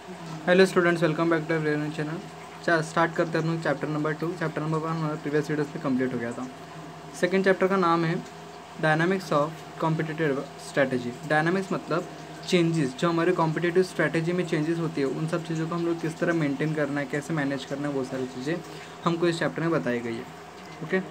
Hello students, welcome back to Renu channel. Start करते हैं हम लोग चैप्टर नंबर 2। चैप्टर नंबर 1 हमारा प्रीवियस वीडियोस में कंप्लीट हो गया था। सेकंड चैप्टर का नाम है dynamics of competitive strategy. Dynamics मतलब चेंजेस, जो हमारे कॉम्पिटिटिव स्ट्रैटेजी में चेंजेस होती है उन सब चीज़ों को हम लोग किस तरह मेंटेन करना है, कैसे मैनेज करना है, वो सारी चीज़ें हमको इस चैप्टर में बताई गई है। ओके,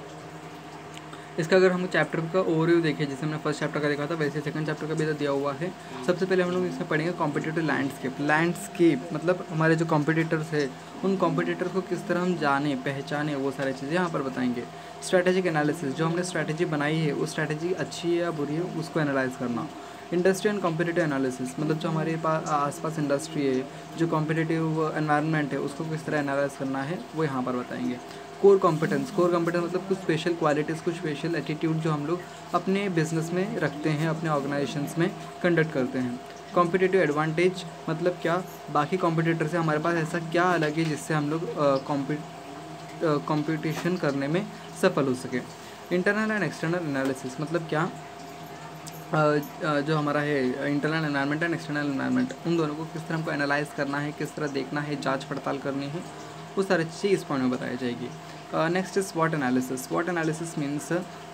इसका अगर हम चैप्टर का ओवरव्यू देखें, जैसे हमने फर्स्ट चैप्टर का देखा था वैसे सेकंड चैप्टर का भी दिया हुआ है। सबसे पहले हम लोग इसमें पढ़ेंगे कॉम्पिटिटिव लैंडस्केप। लैंडस्केप मतलब हमारे जो कॉम्पिटिटर्स है उन कॉम्पिटिटर को किस तरह हम जाने पहचाने, वो सारी चीज़ें यहाँ पर बताएंगे। स्ट्रैटेजिक एनालिसिस, जो हमने स्ट्रैटेजी बनाई है वो स्ट्रैटेजी अच्छी है या बुरी है उसको एनालाइज करना। इंडस्ट्री एंड कॉम्पिटिटिव एनालिसिस मतलब जो हमारे पास आसपास इंडस्ट्री है, जो कॉम्पिटिटिव एनवायरनमेंट है उसको किस तरह एनालाइज करना है वो यहाँ पर बताएंगे। कोर कॉम्पिटेंस मतलब कुछ स्पेशल क्वालिटीज़, कुछ स्पेशल एटीट्यूड जो हम लोग अपने बिजनेस में रखते हैं, अपने ऑर्गेनाइजेशंस में कंडक्ट करते हैं। कॉम्पिटिटिव एडवांटेज मतलब क्या, बाकी कॉम्पिटिटर से हमारे पास ऐसा क्या अलग है जिससे हम लोग कॉम्पिटिशन करने में सफल हो सके। इंटरनल एंड एक्सटर्नल एनालिसिस मतलब क्या, जो हमारा है internal environment and external environment, उन दोनों को किस तरह हमको एनालाइज करना है, किस तरह देखना है, जांच पड़ताल करनी है, वो सारी चीज़ें इस पॉइंट में बताई जाएगी। नेक्स्ट इज स्वॉट एनालिसिस। स्वॉट एनालिसिस मीन्स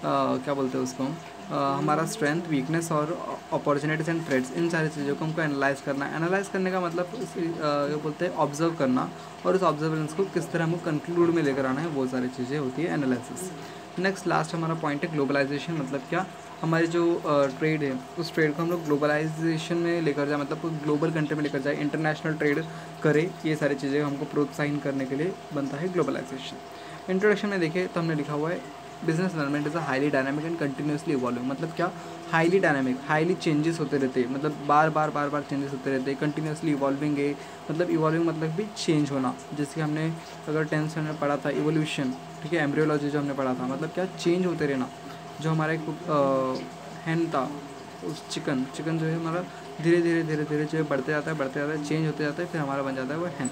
क्या बोलते हैं उसको, हमारा स्ट्रेंथ, वीकनेस और अपॉर्चुनिटीज़ एंड थ्रेट्स, इन सारी चीज़ों को हमको एनालाइज करना है। एनालाइज करने का मतलब क्या बोलते हैं, ऑब्जर्व करना, और उस ऑब्जर्वेंस को किस तरह हमको कंक्लूड में लेकर आना है, वो सारी चीज़ें होती है एनालिसिस। नेक्स्ट लास्ट हमारा पॉइंट है ग्लोबलाइजेशन। मतलब क्या, हमारी जो ट्रेड है उस ट्रेड को हम लोग ग्लोबलाइजेशन में लेकर जाए, मतलब ग्लोबल कंट्री में लेकर जाए, इंटरनेशनल ट्रेड करे, ये सारी चीज़ें हमको प्रोत्साहन करने के लिए बनता है ग्लोबलाइजेशन। इंट्रोडक्शन में देखें तो हमने लिखा हुआ है business environment is a highly dynamic and continuously evolving. मतलब क्या, हाईली डायनामिक, हाईली चेंजेस होते रहते हैं, मतलब बार बार चेंजेस होते रहते हैं। कंटिन्यूसली इवॉल्विंग है, मतलब इवॉल्विंग मतलब भी चेंज होना, जैसे हमने अगर 10th में पढ़ा था इवोल्यूशन, ठीक है, एम्ब्रियोलॉजी जो हमने पढ़ा था, मतलब क्या, चेंज होते रहना। जो हमारा एक हैन था, उस चिकन जो है हमारा धीरे धीरे जो है बढ़ते जाता है, चेंज होते जाता है, फिर हमारा बन जाता है वो हैन,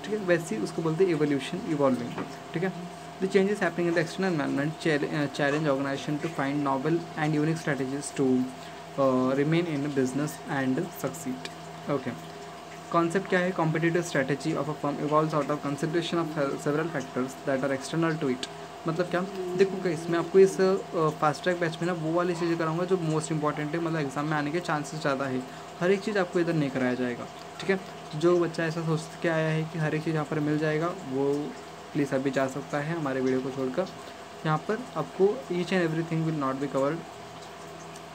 ठीक है। वैसे ही उसको बोलते हैं इवोल्यूशन, इवॉल्विंग, ठीक है। The changes happening in the external environment challenge organisation to find novel and unique strategies to remain in business and succeed. Okay, concept क्या है, competitive strategy of a firm evolves out of consideration of several factors that are external to it. मतलब क्या, देखो इसमें आपको इस fast track batch में ना वो वाली चीज़ें कराऊंगा जो मोस्ट इंपॉर्टेंट है, मतलब एग्जाम में आने के चांसेस ज़्यादा है। हर एक चीज़ आपको इधर नहीं कराया जाएगा, ठीक है। जो बच्चा ऐसा सोच के आया है कि हर एक चीज़ यहाँ पर मिल जाएगा, वो प्लीज़ अभी जा सकता है हमारे वीडियो को छोड़कर। यहाँ पर आपको each and every thing will not be covered,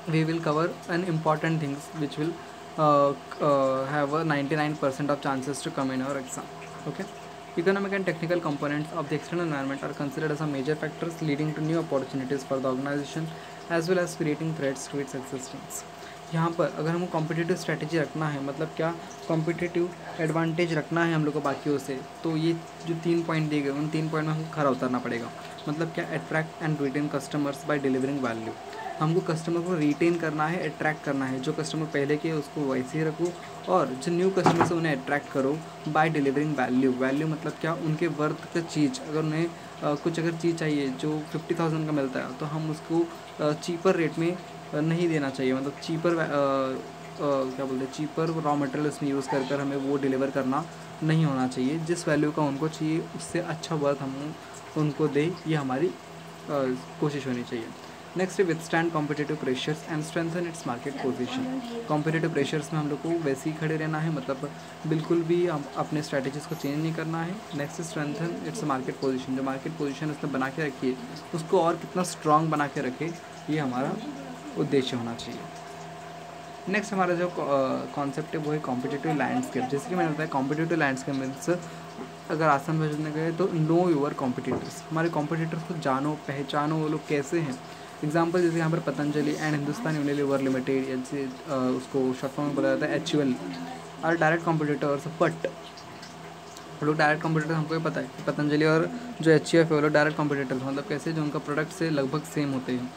we will cover an important things which will have a 99% of chances to come in our exam. Okay, economic and technical components of the external environment are considered as a major factors leading to new opportunities for the organization as well as creating threats to its existence. यहाँ पर अगर हमको competitive strategy रखना है, मतलब क्या, competitive advantage रखना है हम लोग को बाकियों से, तो ये जो 3 पॉइंट दिए गए उन 3 पॉइंट में हमको खरा उतरना पड़ेगा। मतलब क्या, attract and retain customers by delivering value. हमको कस्टमर को रिटेन करना है, अट्रैक्ट करना है। जो कस्टमर पहले के उसको वैसे ही रखो, और जो न्यू कस्टमर से उन्हें अट्रैक्ट करो बाय डिलीवरिंग वैल्यू। वैल्यू मतलब क्या, उनके वर्थ का चीज़, अगर उन्हें कुछ अगर चीज़ चाहिए जो 50,000 का मिलता है तो हम उसको चीपर रेट में नहीं देना चाहिए, मतलब चीपर क्या बोलते हैं, चीपर रॉ मटेरियल उसमें यूज़ कर हमें वो डिलीवर करना नहीं होना चाहिए। जिस वैल्यू का उनको चाहिए उससे अच्छा वर्थ हम उनको दें, ये हमारी कोशिश होनी चाहिए। Next, withstand competitive pressures and strengthen its market position. Competitive pressures में हम लोग को वैसे ही खड़े रहना है, मतलब बिल्कुल भी हम अपने स्ट्रैटेजीज़ को चेंज नहीं करना है। Next, strengthen its market position. जो मार्केट पोजीशन उसने बना के रखी है उसको और कितना स्ट्रॉन्ग बना के रखे, ये हमारा उद्देश्य होना चाहिए। नेक्स्ट हमारा जो कॉन्सेप्ट है वो है कॉम्पिटिटिव लैंडस्केप। जैसे कि मैंने बताया, कॉम्पिटिटिव लैंडस्केप मीन्स अगर आसान भाषा में गए तो नो योर कॉम्पिटिटर्स। हमारे कॉम्पिटिटर्स को जानो, पहचानो, वो लोग कैसे हैं। एग्जाम्पल जैसे यहाँ पर Patanjali and Hindustan Unilever limited, जैसे उसको शॉर्ट फॉर्म में बोला जाता है HUL, और डायरेक्ट कॉम्पिटिटर्स। बट वो लोग डायरेक्ट कॉम्पिटिटर, हमको ये पता है कि पतंजलि और जो HUF है वो लोग डायरेक्ट कॉम्पिटिटर्स, मतलब कैसे, जो उनका प्रोडक्ट से लगभग सेम होते हैं।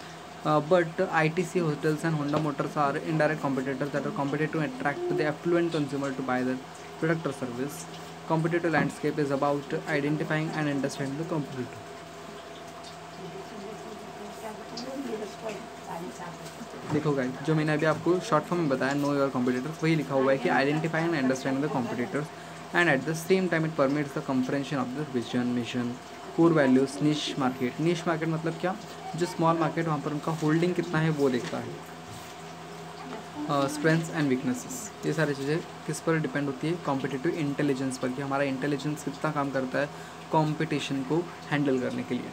But ITC hotels and Honda Motors are indirect competitors that are competed to attract the affluent consumer to buy their product or service. Competitive landscape is about identifying and understanding the competitor. देखो guys, जो मैंने अभी आपको short form में बताया know your competitors, वही लिखा हुआ है कि identify and understand the competitors and at the same time it permits the compression of the vision mission core values. निश मार्केट, निश मार्केट मतलब क्या, जो स्मॉल मार्केट वहाँ पर उनका होल्डिंग कितना है वो देखता है। स्ट्रेंथ्स एंड वीकनेसेस, ये सारी चीज़ें किस पर डिपेंड होती है, कॉम्पिटिटिव इंटेलिजेंस पर, कि हमारा इंटेलिजेंस कितना काम करता है कंपटीशन को हैंडल करने के लिए।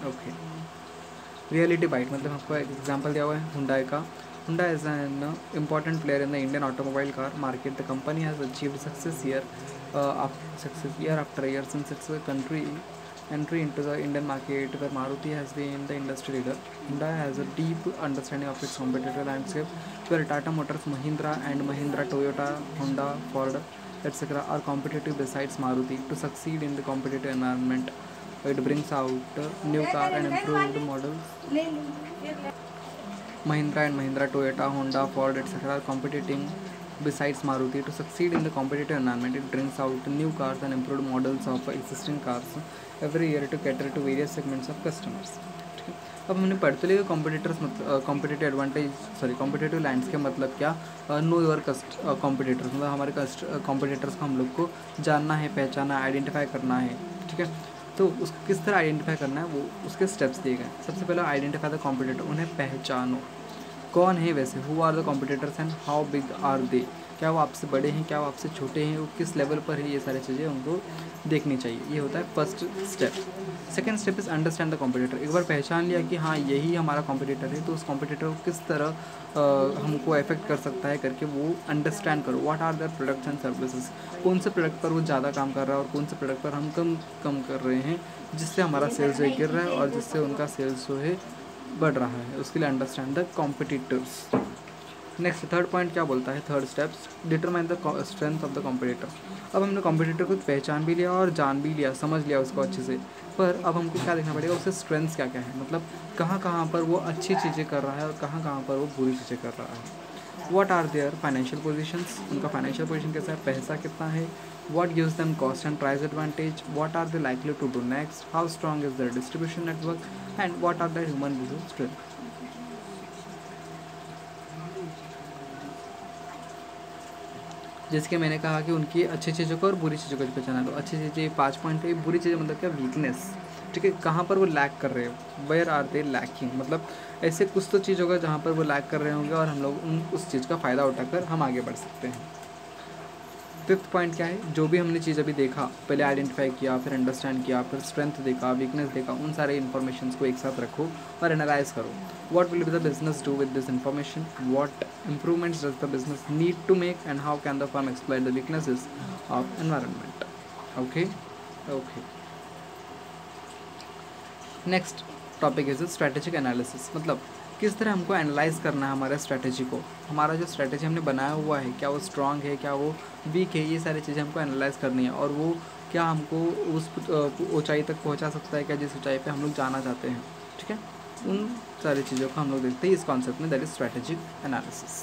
ओके, रियलिटी बाइट मतलब आपको एक एग्जांपल दिया हुआ है हुंडई का। Hyundai is an important player in the Indian automobile car market. The company has achieved success year after year since its entry into the Indian market, where Maruti has been the industry leader. Hyundai has a deep understanding of its competitive landscape, where Tata Motors, Mahindra and Mahindra, Toyota, Honda, Ford, etc. are competitive besides Maruti. To succeed in the competitive environment, it brings out new car and improved models. Mahindra and Mahindra, Toyota, Honda, Ford, etc. are competing besides Maruti. To succeed in the competitive environment, it brings out new cars and improved models of existing cars every year to cater to various segments of customers. ठीक है, अब हमने पढ़ तो लिया competitors मतलब competitive advantage, sorry competitive landscape मतलब क्या, नो योर कॉम्पिटिटर्स मतलब हमारे कॉम्पिटिटर्स को हम लोग को जानना है, पहचाना, आइडेंटिफाई करना है। ठीक है, तो उसको किस तरह आइडेंटिफाई करना है वो उसके स्टेप्स दिए गए। सबसे पहले आइडेंटिफाई द कॉम्पिटिटर, उन्हें पहचानो, कौन है वैसे, who are the competitors and how big are they, क्या वो आपसे बड़े हैं, क्या वो आपसे छोटे हैं, वो किस लेवल पर है, ये सारी चीज़ें उनको देखनी चाहिए। ये होता है first step. Second step is understand the competitor. एक बार पहचान लिया कि हाँ यही हमारा कॉम्पिटिटर है, तो उस कॉम्पिटिटर को किस तरह हमको अफेक्ट कर सकता है करके वो अंडरस्टैंड करो। What are their products and services, कौन से प्रोडक्ट पर वो ज़्यादा काम कर रहा है और कौन से प्रोडक्ट पर हम कम कर रहे हैं, जिससे हमारा सेल्स जो है गिर रहा है और जिससे उनका सेल्स जो है बढ़ रहा है। उसके लिए understand the competitors. Next third point क्या बोलता है, third steps determine the strength of the competitor. अब हमने कॉम्पिटिटर को पहचान भी लिया और जान भी लिया, समझ लिया उसको अच्छे से, पर अब हमको क्या देखना पड़ेगा, उसके स्ट्रेंथ्स क्या क्या है, मतलब कहाँ कहाँ पर वो अच्छी चीज़ें कर रहा है और कहाँ कहाँ पर वो बुरी चीज़ें कर रहा है। What are their financial positions, उनका फाइनेंशियल पोजीशन कैसा है, पैसा कितना है। What gives them cost and price advantage. What are they likely to do next. How strong is their distribution network and what are their human resource strength. जैसे कि मैंने कहा कि उनकी अच्छी चीज़ों को और बुरी चीज़ों को पहचाना लो। अच्छी चीज़ें 5 पॉइंट है, बुरी चीज़ें मतलब क्या, वीकनेस। ठीक है, कहाँ पर वो लैक कर रहे हो, वेयर आर दे लैकिंग, मतलब ऐसे कुछ तो चीज़ होगा जहाँ पर वो लैक कर रहे होंगे और हम लोग उस चीज़ का फ़ायदा उठाकर हम आगे बढ़ सकते हैं। फिफ्थ पॉइंट क्या है, जो भी हमने चीज़ अभी देखा, पहले आइडेंटिफाई किया, फिर अंडरस्टैंड किया, फिर स्ट्रेंथ देखा, वीकनेस देखा, उन सारे इन्फॉर्मेशन को एक साथ रखो और एनालाइज करो। What will be the business do with this information, what improvements does the business need to make and how can the firm exploit the weaknesses of environment. Okay okay, next topic is strategic analysis, मतलब किस तरह हमको analyse करना है हमारे strategy को, हमारा जो स्ट्रैटेजी हमने बनाया हुआ है क्या वो स्ट्रांग है, क्या वो वीक है, ये सारी चीज़ें हमको एनालाइज करनी है। और वो क्या हमको उस ऊंचाई तक पहुंचा सकता है क्या, जिस ऊंचाई पे हम लोग जाना चाहते हैं। ठीक है, उन सारी चीज़ों को हम लोग देखते हैं इस कॉन्सेप्ट में, that is strategic analysis.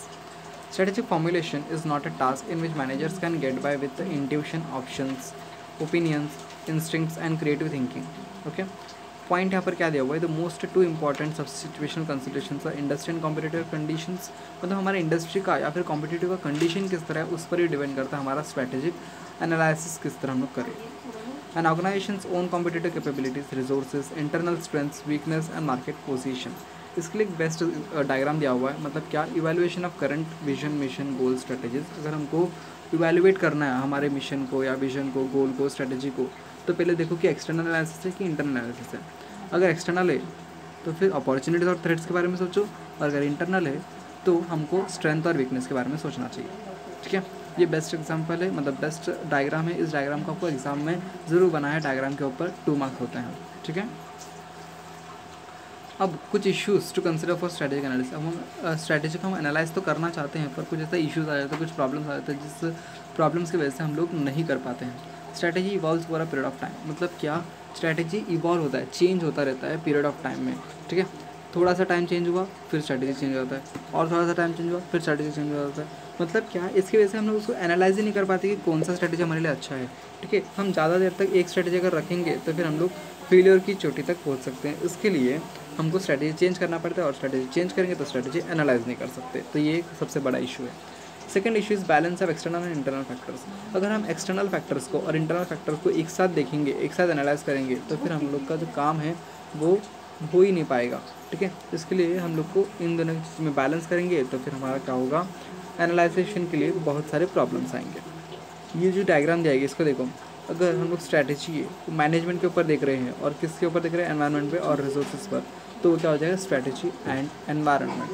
Strategic formulation is not a task in which managers can get by with intuition, options, opinions, instincts and creative thinking. Okay, point यहाँ पर क्या दिया हुआ है, द मोस्ट टू इंपॉर्टेंट सब situational considerations industry and competitive conditions, मतलब हमारे industry का या फिर कॉम्पिटिटिव का कंडीशन किस तरह है उस पर ही डिपेंड करता है हमारा स्ट्रैटेजिक एनालिसिस किस तरह हम लोग करें। And organisations own competitive capabilities, resources, internal strengths, weakness and market position. इसके लिए एक बेस्ट डायग्राम दिया हुआ है, मतलब क्या, evaluation of current vision, mission, goal, strategies. अगर हमको इवैल्यूएट करना है हमारे मिशन को या विजन को, गोल को, स्ट्रेटेजी को, तो पहले देखो कि एक्सटर्नल एनालिसिस है कि इंटरनल एनालिसिस है। अगर एक्सटर्नल है तो फिर अपॉर्चुनिटीज़ और थ्रेट्स के बारे में सोचो, और अगर इंटरनल है तो हमको स्ट्रेंथ और वीकनेस के बारे में सोचना चाहिए। ठीक है, ये बेस्ट एग्जांपल है, मतलब बेस्ट डायग्राम है। इस डायग्राम को आपको एग्जाम में ज़रूर बनाया, डायग्राम के ऊपर 2 मार्क्स होते हैं। ठीक है, अब कुछ issues to consider for strategic analysis. अब हम स्ट्रैटेजी को हम एनालाइज तो करना चाहते हैं, पर कुछ ऐसा इश्यूज़ आ जाते हैं, कुछ प्रॉब्लम्स आ जाते हैं, जिस प्रॉब्लम्स की वजह से हम लोग नहीं कर पाते हैं। Strategy evolves for a period of time, मतलब क्या, स्ट्रैटेजी इवॉल्व होता है, चेंज होता रहता है पीरियड ऑफ टाइम में। ठीक है, थोड़ा सा टाइम चेंज हुआ फिर स्ट्रैटेजी चेंज होता है, और थोड़ा सा टाइम चेंज हुआ फिर स्ट्रैटेजी चेंज हो जाता है। मतलब क्या, इसकी वजह से हम लोग उसको एनालाइज ही नहीं कर पाते कि कौन सा स्ट्रैटेजी हमारे लिए अच्छा है। ठीक है, हम ज़्यादा देर तक एक स्ट्रैटेजी अगर रखेंगे तो फिर हम लोग फेलियर की चोटी तक पहुंच सकते हैं। इसके लिए हमको स्ट्रैटेजी चेंज करना पड़ता है, और स्ट्रैटेजी चेंज करेंगे तो स्ट्रैटेजी एनालाइज नहीं कर सकते। तो ये एक सबसे बड़ा इशू है। Second issue is balance of external and internal factors. अगर हम एक्सटर्नल फैक्टर्स को और इंटरनल फैक्टर्स को एक साथ देखेंगे, एक साथ एनालाइज करेंगे, तो फिर हम लोग का जो काम है वो हो ही नहीं पाएगा। ठीक है, इसके लिए हम लोग को इन दोनों चीज़ में बैलेंस करेंगे तो फिर हमारा क्या होगा, एनालाइजेशन के लिए बहुत सारे प्रॉब्लम्स आएंगे। ये जो डायग्राम दिया गया इसको देखो, अगर हम लोग स्ट्रैटेजी मैनेजमेंट के ऊपर देख रहे हैं और किसके ऊपर देख रहे हैं, एनवायरनमेंट पे और रिसोर्सेज पर, तो वो क्या हो जाएगा, स्ट्रैटेजी एंड एनवायरनमेंट।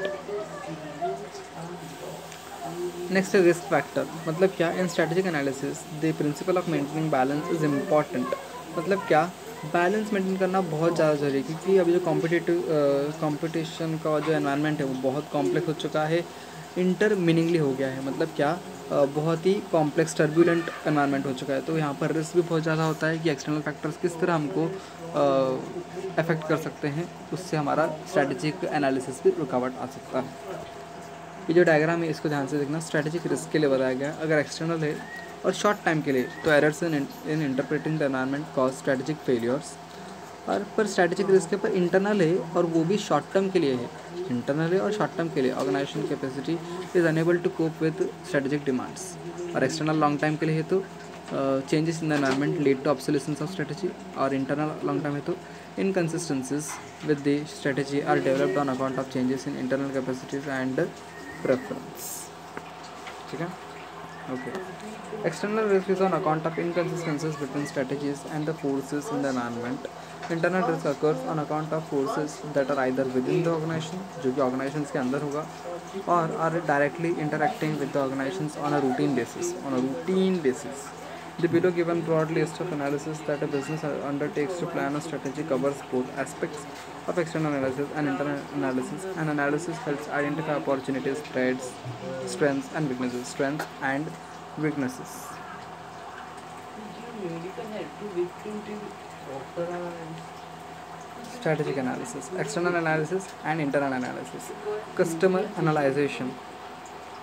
नेक्स्ट है रिस्क फैक्टर। मतलब क्या, इन strategic analysis the principle of maintaining balance is important. मतलब क्या, बैलेंस मेंटेन करना बहुत ज़्यादा ज़रूरी है, क्योंकि अभी जो कंपटीशन का जो एनवायरनमेंट है वो बहुत कॉम्प्लेक्स हो चुका है, इंटरमिनिंगली हो गया है। मतलब क्या, बहुत ही कॉम्प्लेक्स टर्बुलेंट एनवायरनमेंट हो चुका है। तो यहाँ पर रिस्क भी बहुत ज़्यादा होता है कि एक्सटर्नल फैक्टर्स किस तरह हमको अफेक्ट कर सकते हैं, उससे हमारा स्ट्रैटेजिक एनालिसिस भी रुकावट आ सकता है। ये जो डायग्राम है इसको ध्यान से देखना, स्ट्रैटेजिक रिस्क के लिए बताया गया। अगर एक्सटर्नल है और शॉर्ट टाइम के लिए तो errors in interpreting the environment cause strategic failures. और पर स्ट्रैटेजिक रिस्क पर इंटरनल है और वो भी शॉर्ट टर्म के लिए है, इंटरनल है और शॉर्ट टर्म के लिए organisation capacity is unable to cope with strategic demands. और एक्सटर्नल लॉन्ग टाइम के लिए है तो changes in the environment lead to obsolescence of strategy. और इंटरनल लॉन्ग टर्म है तो inconsistencies with the strategy are developed on account of changes in internal capacities and preference. ठीक है, okay. External risk is on account of inconsistencies between strategies and the forces in the environment. Internal risk occurs on account of forces that are either within the organization, जो कि organizations के अंदर होगा, और are directly interacting with the organizations on a routine basis. The below given broad list of analysis that a business undertakes to plan a strategy covers both aspects of external analysis and internal analysis. An analysis helps identify opportunities, threats, strengths and weaknesses. Strategic analysis, external analysis and internal analysis, customer analyzation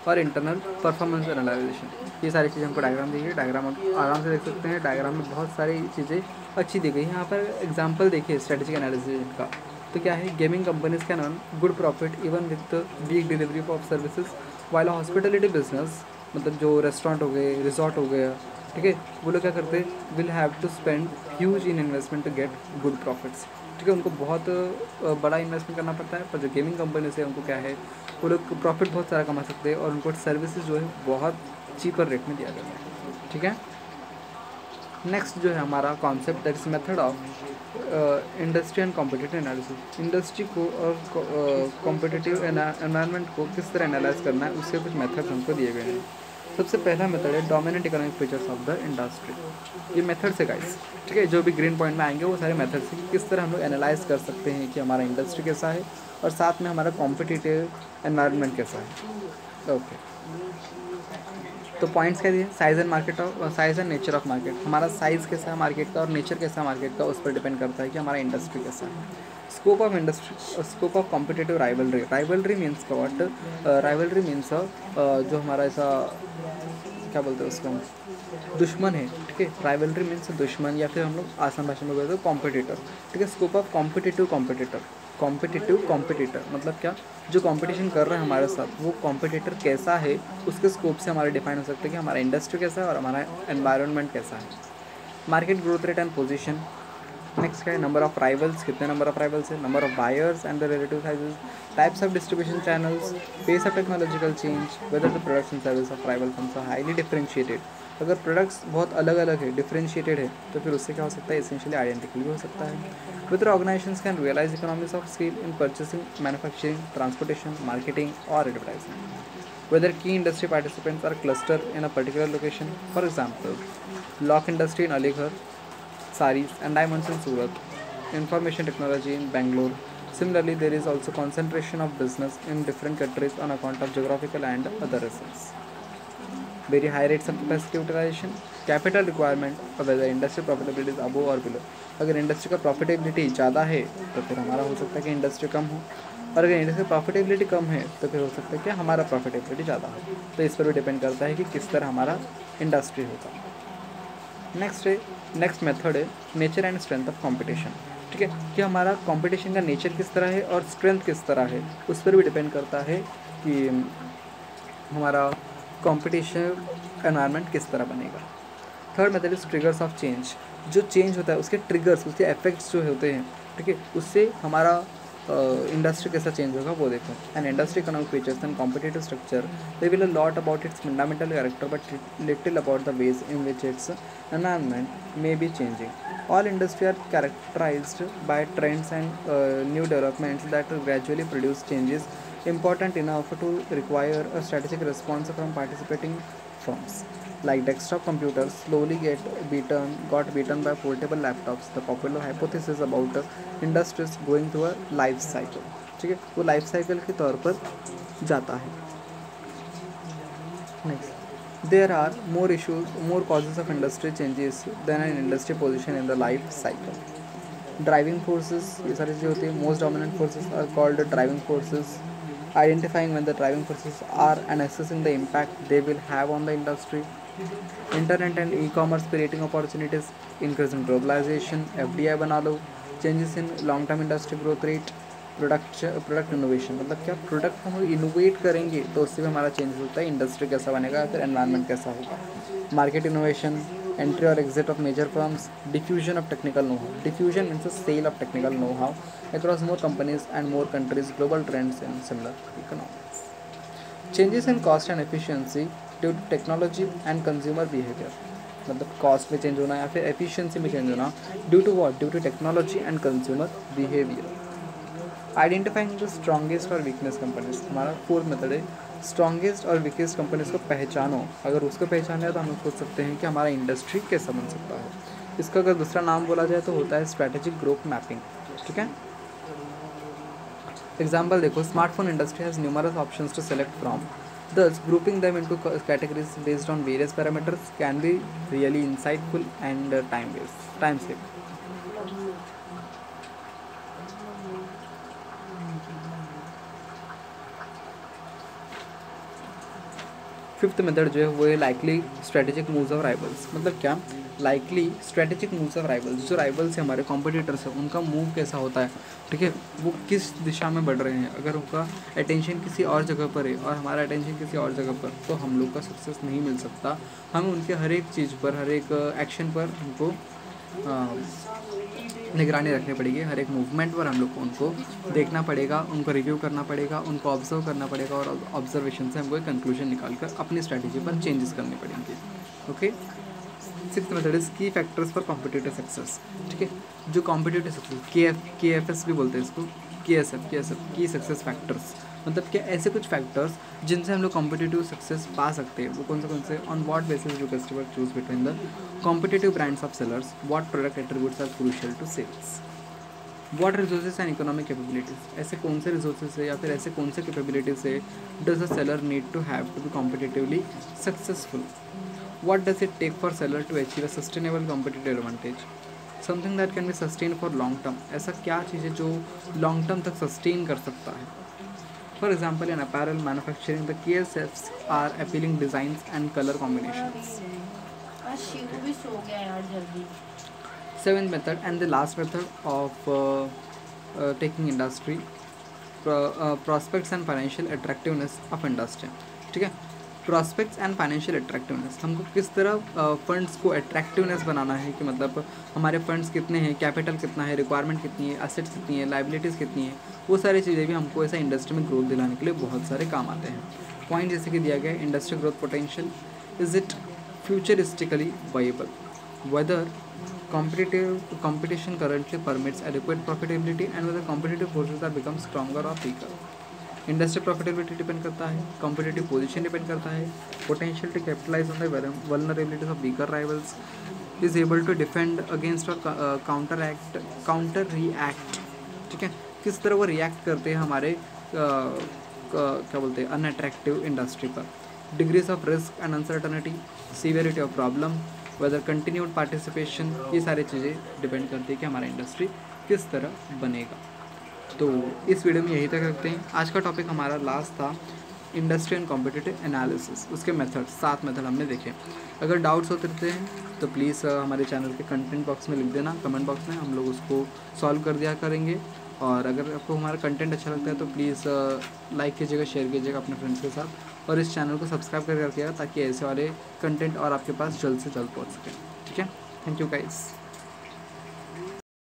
और internal performance analysation. ये सारी चीज़ें हमको diagram दी गई, diagram आप आराम से देख सकते हैं। डायग्राम में बहुत सारी चीज़ें अच्छी दी गई हैं। यहाँ पर एग्जांपल देखिए स्ट्रेटेजिक एनालिसिस का, तो क्या है, gaming companies can earn good profit even with weak delivery of services, while hospitality business, मतलब जो रेस्टोरेंट हो गए, रिजॉर्ट हो गया, ठीक है, वो लोग क्या करते हैं, will have to spend huge in investment to get good profits. ठीक है, उनको बहुत बड़ा इन्वेस्टमेंट करना पड़ता है, पर जो गेमिंग कंपनी से उनको क्या है, वो लोग प्रॉफिट बहुत सारा कमा सकते हैं और उनको सर्विसेज जो है बहुत चीपर रेट में दिया जाता है। ठीक है, नेक्स्ट जो है हमारा concept, that is method of industry and competitive analysis. Industry को और कॉम्पिटिटिव एनवायरनमेंट को किस तरह एनालाइज करना है, उसके कुछ मेथड्स हमको दिए गए हैं। सबसे पहला मेथड है dominant economic features of the industry. ये मेथड से गाइस, ठीक है, जो भी ग्रीन पॉइंट में आएंगे वो सारे मेथड से किस तरह हम लोग एनालाइज कर सकते हैं कि हमारा इंडस्ट्री कैसा है और साथ में हमारा कॉम्पिटिटिव एनवायरनमेंट कैसा है। ओके, तो पॉइंट्स क्या दिए, size and market of, size and nature of market. हमारा साइज़ कैसा है मार्केट का और नेचर कैसा है मार्केट का, उस पर डिपेंड करता है कि हमारा इंडस्ट्री कैसा है। Scope of industry, scope of competitive rivalry. Rivalry means what, rivalry means जो हमारा ऐसा क्या बोलते हैं उसको, दुश्मन है। ठीक है, राइवलरी मीन्स दुश्मन, या फिर हम लोग आसान भाषा में बोलते हैं कॉम्पिटिटर। ठीक है, स्कोप ऑफ कॉम्पिटिटिव कॉम्पिटिटर मतलब क्या, जो कंपटीशन कर रहे हैं हमारे साथ वो कॉम्पिटिटर कैसा है, उसके स्कोप से हमारे डिफाइन हो सकते हैं कि हमारा इंडस्ट्री कैसा है और हमारा एनवायरनमेंट कैसा है। Market growth rate and position. Next क्या है, नंबर ऑफ राइवल्स, कितने नंबर ऑफ राइवल्स है, number of buyers and the relative sizes, types of distribution channels, pace of technological change, whether the products and service of rival firms are highly differentiated. अगर products बहुत अलग अलग है, differentiated है, तो फिर उससे क्या हो सकता है, एसेंशियली आइडेंटिकल भी हो सकता है। Whether organisations can realise economies of scale in purchasing, manufacturing, transportation, marketing और advertisement. Whether key industry participants are clustered in a particular location, for example, lock industry in Aligarh, sarees and diamonds in Surat, information technology in Bangalore. Similarly, there is also concentration of business in different countries on account of geographical and other reasons. Very high rates of capacity utilization, capital requirement, or whether industry profitability is above or below. अगर industry का profitability ज़्यादा है तो फिर हमारा हो सकता है कि इंडस्ट्री कम हो, और अगर इंडस्ट्री की प्रॉफिटेबिलिटी कम है तो फिर हो सकता है कि हमारा प्रॉफिटेबिलिटी ज़्यादा हो। तो इस पर भी डिपेंड करता है कि किस तरह हमारा इंडस्ट्री होगा। नेक्स्ट मेथड है nature and strength of competition. ठीक ठीक है, कि हमारा कंपटीशन का नेचर किस तरह है और स्ट्रेंथ किस तरह है, उस पर भी डिपेंड करता है कि हमारा कंपटीशन एनवायरनमेंट किस तरह बनेगा। Third method is triggers of change. जो चेंज होता है उसके ट्रिगर्स, उसके इफेक्ट्स जो होते हैं, ठीक है, उससे हमारा इंडस्ट्री कैसा चेंज होगा वो देखो। An industry economic features and competitive structure they will a lot about its fundamental character but little about the ways in which its environment may be changing. All industry are characterised by trends and new developments that gradually produce changes important enough to require a strategic response from participating firms. Like desktop computers slowly got beaten by portable laptops. The popular hypothesis about industries going through a life cycle, ठीक है, वो life cycle के तौर पर जाता है। Next, there are more causes of industry changes than an industry position in the life cycle. Driving forces, ये सारी चीज़ें होती है। Most dominant forces are called driving forces. Identifying when the driving forces are and assessing the impact they will have on the industry. Internet and e-commerce creating opportunities, increase in globalization, FDI बना लो, changes in long term industry growth rate, product innovation, मतलब क्या product हम innovate करेंगे तो उससे भी हमारा change होता है, इंडस्ट्री कैसा बनेगा, फिर एनवायरनमेंट कैसा होगा। Market innovation, entry or exit of major firms, diffusion of technical know-how. Diffusion means the sale of technical know-how across more companies and more countries, global trends in similar economies. Changes in cost and efficiency due to technology and consumer behavior. मतलब cost में change होना या फिर efficiency में change होना, due to what, due to technology and consumer behaviour. Identifying the strongest और weakness companies, हमारा fourth method है स्ट्रॉन्गेस्ट और वीकेस्ट कंपनीज को पहचानो। अगर उसको पहचाने तो हम सोच सकते हैं कि हमारा इंडस्ट्री कैसा बन सकता है। इसका अगर दूसरा नाम बोला जाए तो होता है स्ट्रैटेजिक ग्रोथ मैपिंग, ठीक है। एग्जाम्पल देखो, smartphone industry has numerous options to select from, thus grouping them into categories based on various parameters can be really insightful and time saving. Fifth method जो है वो है likely strategic moves of rivals. मतलब क्या, likely strategic moves of rivals, जो rivals है हमारे competitors है उनका मूव कैसा होता है, ठीक है, वो किस दिशा में बढ़ रहे हैं। अगर उनका अटेंशन किसी और जगह पर है और हमारा अटेंशन किसी और जगह पर, तो हम लोग का सक्सेस नहीं मिल सकता। हमें उनके हर एक चीज़ पर, हर एक एक्शन पर हमको निगरानी रखनी पड़ेगी। हर एक मूवमेंट पर हम लोग को उनको देखना पड़ेगा, उनको रिव्यू करना पड़ेगा, उनको ऑब्जर्व करना पड़ेगा और ऑब्जर्वेशन से हमको एक कंक्लूजन निकाल कर अपनी स्ट्रैटेजी पर चेंजेस करने पड़ेंगे। ओके, सिक्स्थ मेथड इज की फैक्टर्स फॉर कॉम्पिटिटिव सक्सेस, ठीक है। जो कॉम्पिटिटिव सक्सेस, KFS भी बोलते हैं इसको, KSF की सक्सेस फैक्टर्स, मतलब क्या ऐसे कुछ फैक्टर्स जिनसे हम लोग कॉम्पिटिटिव सक्सेस पा सकते हैं। वो कौन से on what basis do customer choose between the competitive brands of sellers, what product attributes are crucial to sales, what resources and economic capabilities, ऐसे कौन से रिसोर्सेज है या फिर ऐसे कौन से कैपेबिलिटीज है does a seller need to have to be competitively successful, what does it take for seller to achieve a sustainable competitive advantage, something that can be sustain for long term, ऐसा क्या चीज़ है जो long term तक sustain कर सकता है। For example, in apparel manufacturing, the KSFs are appealing designs and color combinations. Seventh method and the last method of taking industry, prospects and financial attractiveness of industry. ठीक है, prospects and financial attractiveness, हमको किस तरह funds को attractiveness बनाना है, कि मतलब हमारे फंड्स कितने हैं, कैपिटल कितना है, रिक्वायरमेंट कितनी है, एसेट्स कितनी है, लाइबिलिटीज़ कितनी है, वो सारी चीज़ें भी हमको ऐसा इंडस्ट्री में ग्रोथ दिलाने के लिए बहुत सारे काम आते हैं। पॉइंट जैसे कि दिया गया है, industry growth potential, is it futuristically viable, whether competition currently permits adequate profitability and whether competitive forces are become stronger or weaker. Industry profitability depend करता है, कॉम्पिटिटिव पोजीशन डिपेंड करता है, potential to capitalise on the vulnerabilities of weaker rivals, is able to defend against और counter react, ठीक है, किस तरह वो रिएक्ट करते हैं हमारे क्या बोलते हैं अनअट्रैक्टिव इंडस्ट्री पर, degrees of risk and uncertainty, severity of problem, whether continued participation, ये सारी चीज़ें डिपेंड करती है कि हमारा इंडस्ट्री किस तरह बनेगा। तो इस वीडियो में यही तक रखते हैं। आज का टॉपिक हमारा लास्ट था इंडस्ट्री एंड कॉम्पिटिटिव एनालिसिस, उसके मेथड 7 मेथड हमने देखे। अगर डाउट्स होते हैं तो प्लीज़ हमारे चैनल के कंटेंट बॉक्स में लिख देना, कमेंट बॉक्स में, हम लोग उसको सॉल्व कर दिया करेंगे। और अगर आपको हमारा कंटेंट अच्छा लगता है तो प्लीज़ लाइक कीजिएगा, शेयर कीजिएगा अपने फ्रेंड्स के साथ, और इस चैनल को सब्सक्राइब करके रखिएगा ताकि ऐसे वाले कंटेंट और आपके पास जल्द से जल्द पहुंच सके। ठीक है, थैंक यू गाइस।